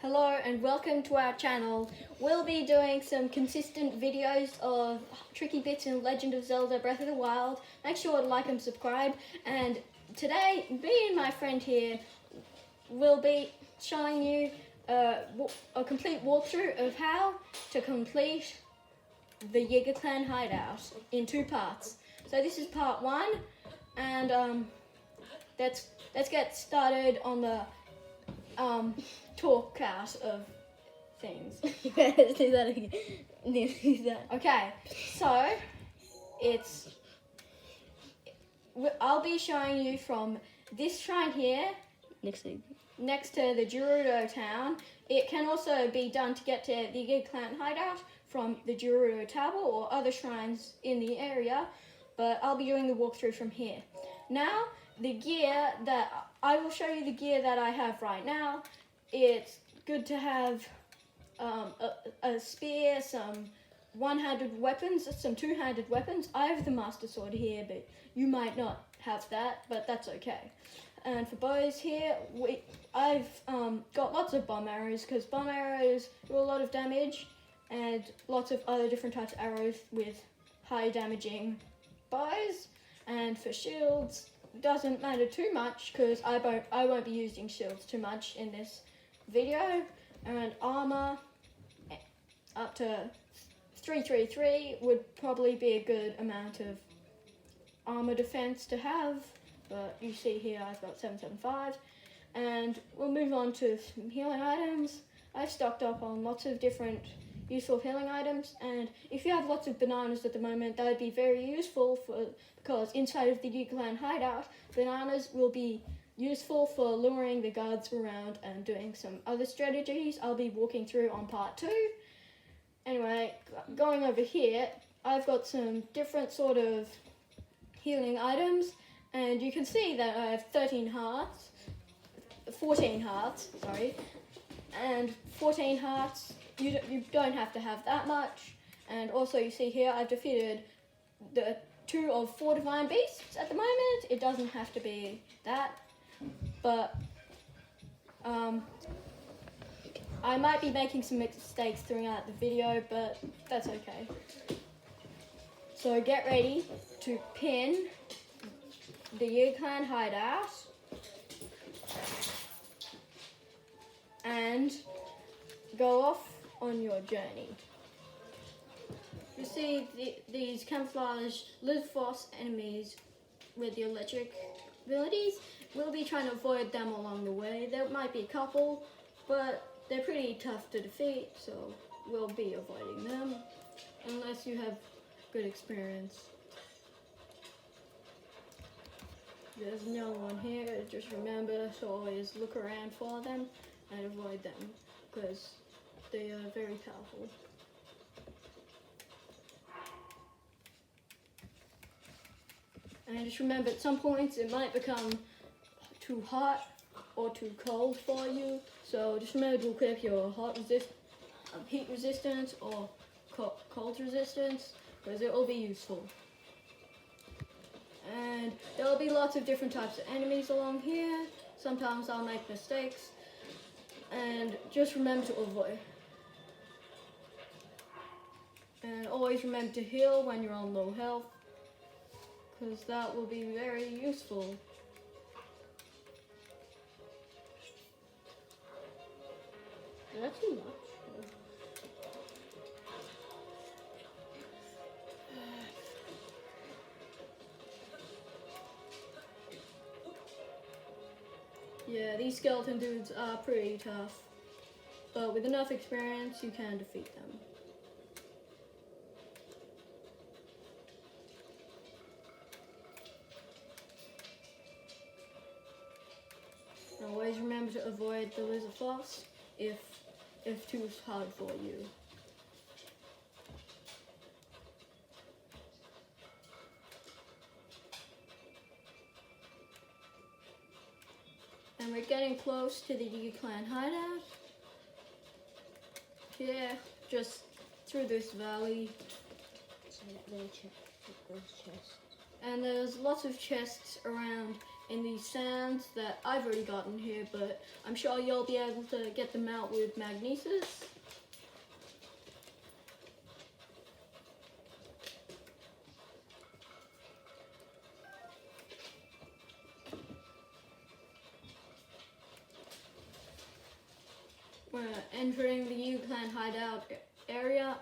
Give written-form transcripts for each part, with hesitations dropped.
Hello and welcome to our channel. We'll be doing some consistent videos of tricky bits in Legend of Zelda Breath of the Wild. Make sure to like and subscribe. And today, me and my friend here will be showing you a complete walkthrough of how to complete the Yiga Clan Hideout in two parts. So this is part 1, and let's get started on the talk out of things. Let's do that again. Do that. Okay, so I'll be showing you from this shrine here Next thing. next to the Gerudo town. It can also be done to get to the Yiga Clan Hideout from the Gerudo Tower or other shrines in the area, but I'll be doing the walkthrough from here. Now, the gear that I will show you the gear that I have right now. It's good to have a spear, some one-handed weapons, some two-handed weapons. I have the Master Sword here, but you might not have that, but that's okay. And for bows here, I've got lots of bomb arrows, because bomb arrows do a lot of damage, and lots of other different types of arrows with high damaging bows. And for shields, doesn't matter too much, because I won't be using shields too much in this video. And armor up to 333 would probably be a good amount of armor defense to have, but you see here I've got 775. And we'll move on to some healing items. I've stocked up on lots of different useful healing items, and if you have lots of bananas at the moment, that would be very useful because inside of the Yiga Clan Hideout, bananas will be useful for luring the guards around and doing some other strategies I'll be walking through on part 2. Anyway, going over here, I've got some different sort of healing items, and you can see that I have 14 hearts, and 14 hearts, you don't have to have that much. And also you see here I've defeated the 2 of 4 divine beasts at the moment. It doesn't have to be that, but I might be making some mistakes throughout the video, but that's okay. So get ready to pin the Yiga Clan Hideout and go off on your journey. You see these camouflage Live-Force enemies with the electric abilities. We'll be trying to avoid them along the way. There might be a couple, but they're pretty tough to defeat, so we'll be avoiding them unless you have good experience. There's no one here. Just remember to always look around for them and avoid them, because they are very powerful. And just remember, at some points it might become too hot or too cold for you. So just remember to equip your heat resistance or cold resistance, because it will be useful. And there will be lots of different types of enemies along here. Sometimes I'll make mistakes, and just remember to avoid. And always remember to heal when you're on low health, because that will be very useful. That's too much. Yeah, these skeleton dudes are pretty tough, but with enough experience you can defeat them. And always remember to avoid the lizard floss if too hard for you. And we're getting close to the Yiga Clan Hideout. Here, just through this valley. So those chests. And there's lots of chests around in these sands that I've already gotten here, but I'm sure you'll be able to get them out with magnesis. We're entering the Yiga Clan Hideout area.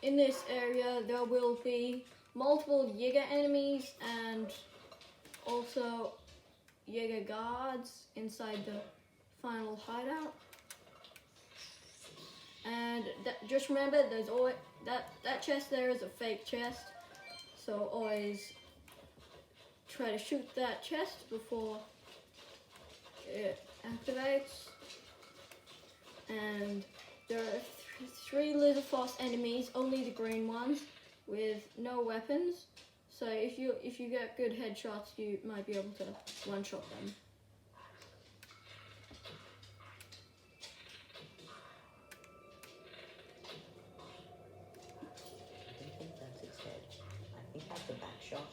In this area, there will be multiple Yiga enemies and also Yiga guards inside the final hideout. And just remember, there's always that chest there is a fake chest, so always try to shoot that chest before it activates. And there are three lizard foss enemies, only the green ones, with no weapons. So if you get good headshots, you might be able to one-shot them. I don't think that's its head. I think that's the back shot.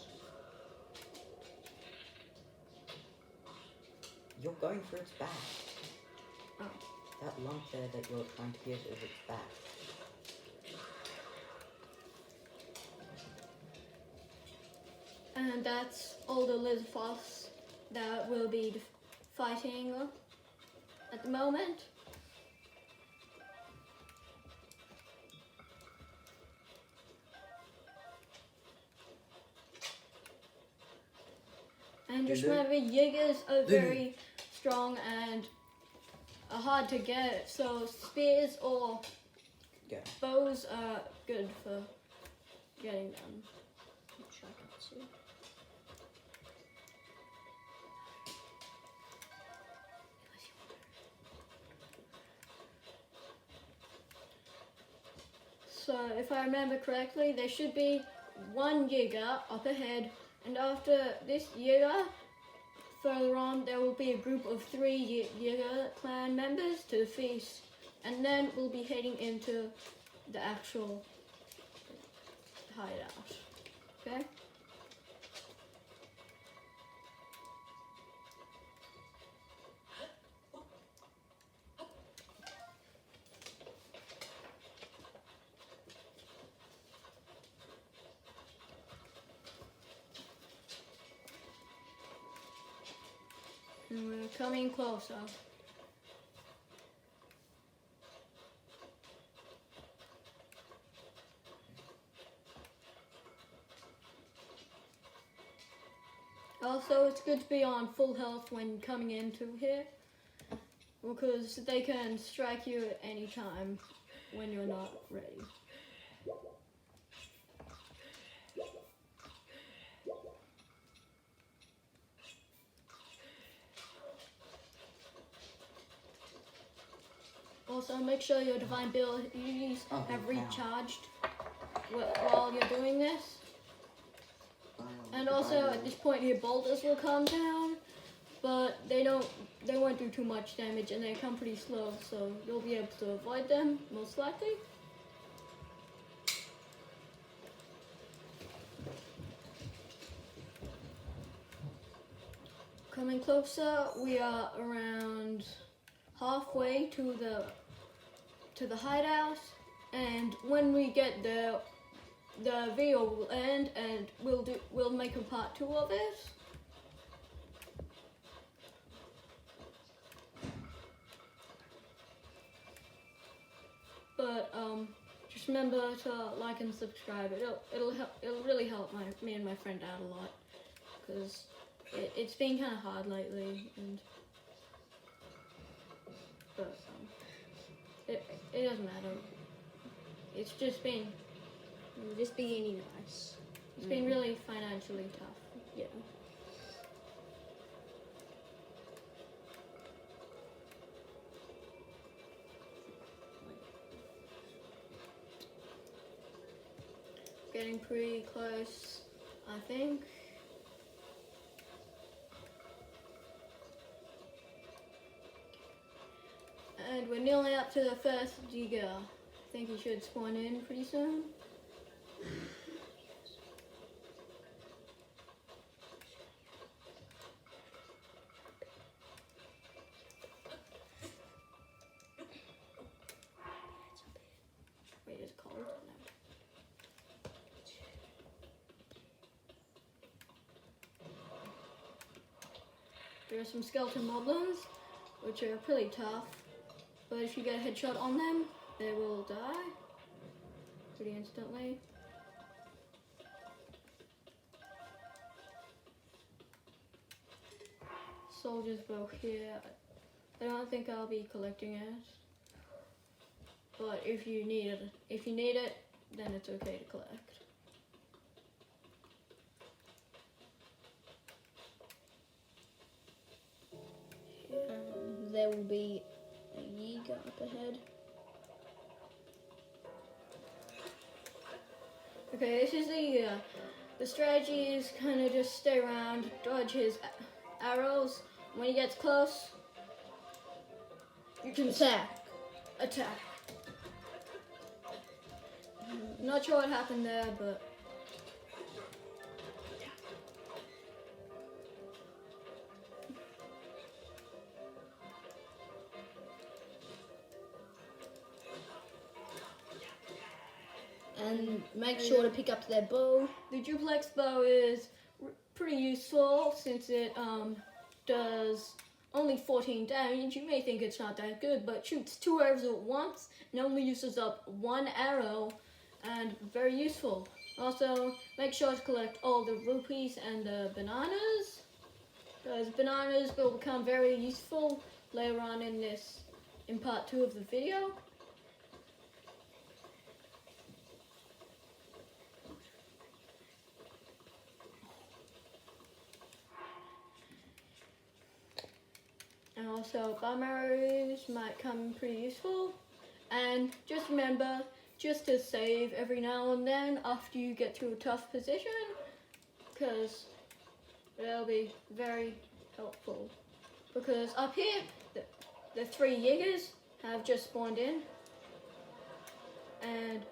You're going for its back. Oh. That lump there that you're trying to pierce is its back. And that's all the lizard foss that will be fighting at the moment. And just remember, Yigas are very strong and are hard to get, so spears or bows are good for getting them. So if I remember correctly, there should be one Yiga up ahead, and after this Yiga, further on, there will be a group of 3 Yiga clan members to the feast, and then we'll be heading into the actual hideout. Okay? And we're coming closer. Also, it's good to be on full health when coming into here, because they can strike you at any time when you're not ready. Also, make sure your divine abilities have recharged while you're doing this. And also, at this point here, boulders will come down, but they won't do too much damage, and they come pretty slow, so you'll be able to avoid them, most likely. Coming closer, we are around halfway to the hideout, and when we get there, the video will end, and we'll make a part 2 of it. But just remember to like and subscribe. It'll really help me and my friend out a lot, because it's been kind of hard lately, and but it doesn't matter. It's just been Just being nice. it's been really financially tough. Yeah. Getting pretty close, I think. And we're nearly up to the first Yiga. I think he should spawn in pretty soon. there are some skeleton moblins, which are pretty tough. But if you get a headshot on them, they will die pretty instantly. Soldier's bow here. I don't think I'll be collecting it. But if you need it, then it's okay to collect. There will be a Yiga up ahead. Okay, this is the strategy is kind of just stay around, dodge his arrows. When he gets close, you can attack. Not sure what happened there, but And make sure to pick up their bow. the duplex bow is pretty useful since it does only 14 damage. You may think it's not that good, but shoots 2 arrows at once and only uses up 1 arrow, and very useful. Also, make sure to collect all the rupees and the bananas, because bananas will become very useful later on in part 2 of the video. And also bomb arrows might come pretty useful. And just remember, just to save every now and then after you get to a tough position, because it'll be very helpful. Because up here, the 3 Yigas have just spawned in. And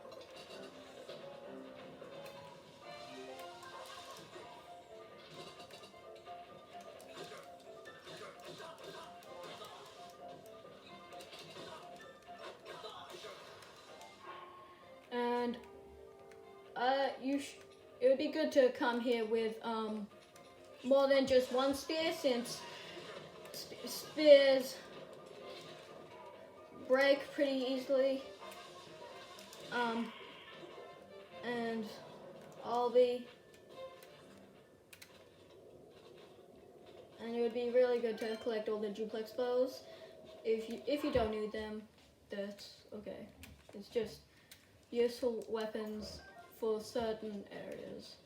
it would be good to come here with more than just 1 spear, since spears break pretty easily. And it would be really good to collect all the duplex bows. If you don't need them, that's okay. It's just useful weapons for certain areas.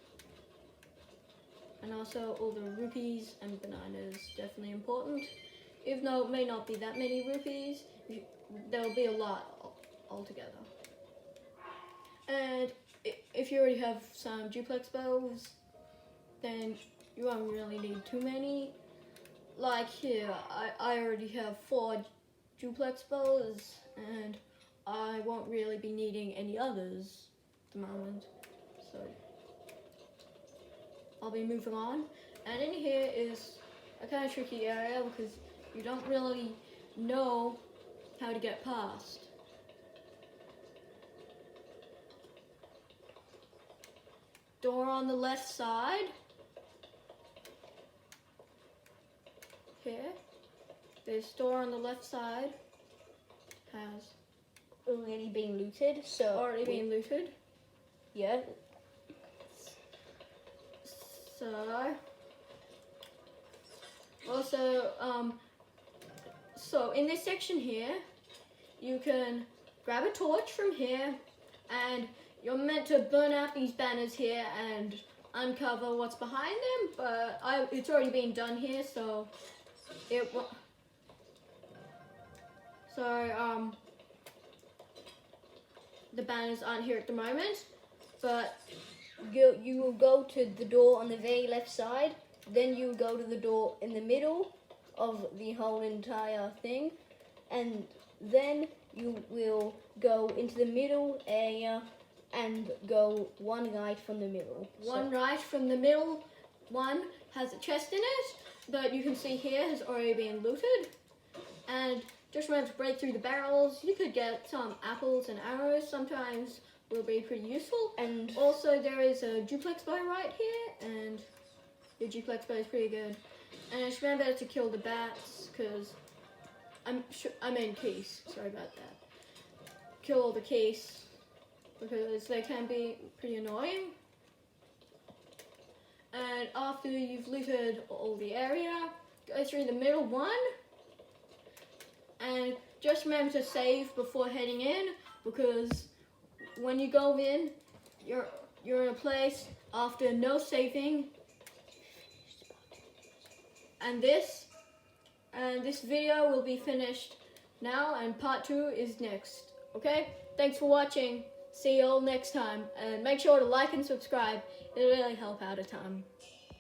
And also all the rupees and bananas, definitely important. Even though it may not be that many rupees, there will be a lot altogether. And if you already have some duplex bows, then you won't really need too many. Like here, I already have 4 duplex bows, and I won't really be needing any others at the moment. So I'll be moving on. And in here is a kind of tricky area because you don't really know how to get past. Door on the left side. Here. This door on the left side has Already been looted, so already been looted. yeah. So also so in this section here, you can grab a torch from here, and you're meant to burn out these banners here and uncover what's behind them, but it's already been done here, so the banners aren't here at the moment, but You will go to the door on the very left side, then you go to the door in the middle of the whole entire thing, and then you will go into the middle area and go 1 right from the middle. one right from the middle one has a chest in it, but you can see here has already been looted. And just remember to break through the barrels. You could get some apples and arrows sometimes, will be pretty useful. And Also there is a duplex bow right here, and the duplex bow is pretty good. And just remember to kill the bats, because I mean geese. Sorry about that. Kill all the geese, because they can be pretty annoying. And after you've looted all the area, go through the middle one. And just remember to save before heading in, because when you go in, you're in a place after no saving. And this video will be finished now, and part 2 is next. Okay? Thanks for watching. See you all next time, and make sure to like and subscribe. It'll really help out a ton.